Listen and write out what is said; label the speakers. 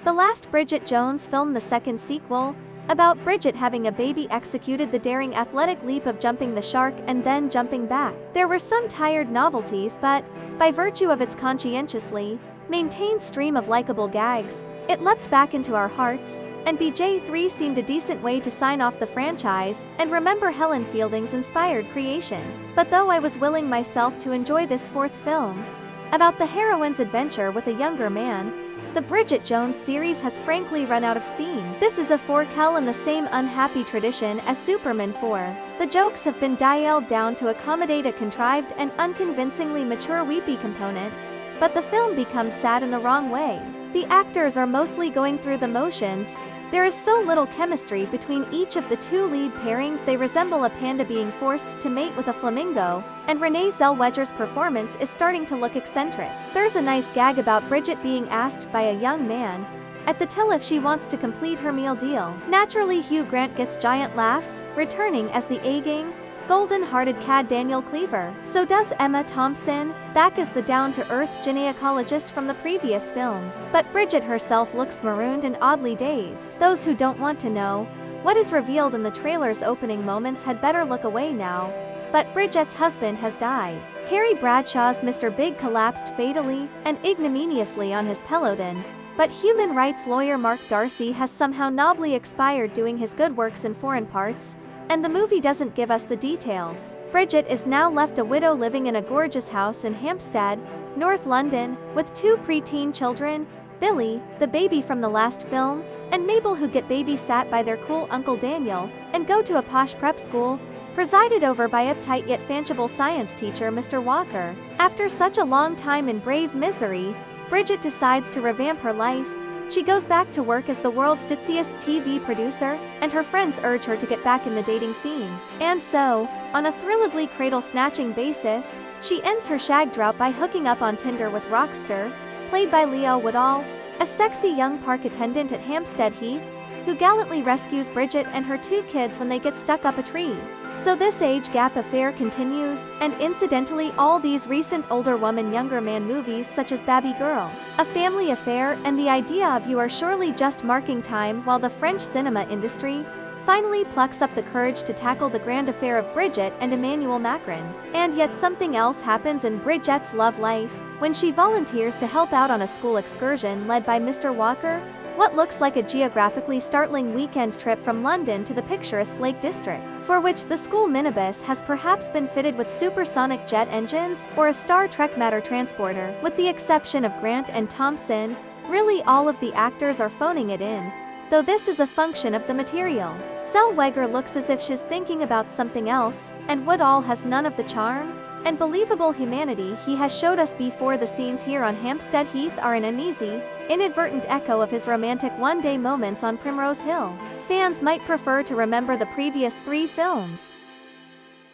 Speaker 1: The last Bridget Jones film, the second sequel, about Bridget having a baby, executed the daring athletic leap of jumping the shark and then jumping back. There were some tired novelties, but, by virtue of its conscientiously maintained stream of likable gags, it leapt back into our hearts, and BJ3 seemed a decent way to sign off the franchise and remember Helen Fielding's inspired creation. But though I was willing myself to enjoy this fourth film, about the heroine's adventure with a younger man, the Bridget Jones series has frankly run out of steam. This is a forkel in the same unhappy tradition as Superman 4. The jokes have been dialed down to accommodate a contrived and unconvincingly mature weepy component, but the film becomes sad in the wrong way. The actors are mostly going through the motions. There is so little chemistry between each of the two lead pairings. They resemble a panda being forced to mate with a flamingo, and Renee Zellweger's performance is starting to look eccentric. There's a nice gag about Bridget being asked by a young man at the till if she wants to complete her meal deal. Naturally, Hugh Grant gets giant laughs, returning as the A-Gang, golden-hearted cad Daniel Cleaver. So does Emma Thompson, back as the down-to-earth gynecologist from the previous film. But Bridget herself looks marooned and oddly dazed. Those who don't want to know what is revealed in the trailer's opening moments had better look away now. But Bridget's husband has died. Carrie Bradshaw's Mr. Big collapsed fatally and ignominiously on his Peloton, but human rights lawyer Mark Darcy has somehow nobly expired doing his good works in foreign parts, and the movie doesn't give us the details. Bridget is now left a widow living in a gorgeous house in Hampstead, North London, with two preteen children, Billy, the baby from the last film, and Mabel, who get babysat by their cool Uncle Daniel, and go to a posh prep school, presided over by uptight yet fanchable science teacher Mr. Walker. After such a long time in brave misery, Bridget decides to revamp her life. She goes back to work as the world's ditziest TV producer, and her friends urge her to get back in the dating scene. And so, on a thrilledly cradle-snatching basis, she ends her shag drought by hooking up on Tinder with Rockster, played by Leo Woodall, a sexy young park attendant at Hampstead Heath, who gallantly rescues Bridget and her two kids when they get stuck up a tree. So this age gap affair continues, and incidentally all these recent older woman younger man movies such as Baby Girl, A Family Affair, and the idea of You are surely just marking time while the French cinema industry finally plucks up the courage to tackle the grand affair of Bridget and Emmanuel Macron. And yet something else happens in Bridget's love life, when she volunteers to help out on a school excursion led by Mr. Walker, what looks like a geographically startling weekend trip from London to the picturesque Lake District, for which the school minibus has perhaps been fitted with supersonic jet engines or a Star Trek matter transporter. With the exception of Grant and Thompson, really all of the actors are phoning it in, though this is a function of the material. Zellweger looks as if she's thinking about something else, and Woodall has none of the charm and believable humanity he has showed us before. The scenes here on Hampstead Heath are an uneasy, inadvertent echo of his romantic one-day moments on Primrose Hill. Fans might prefer to remember the previous three films.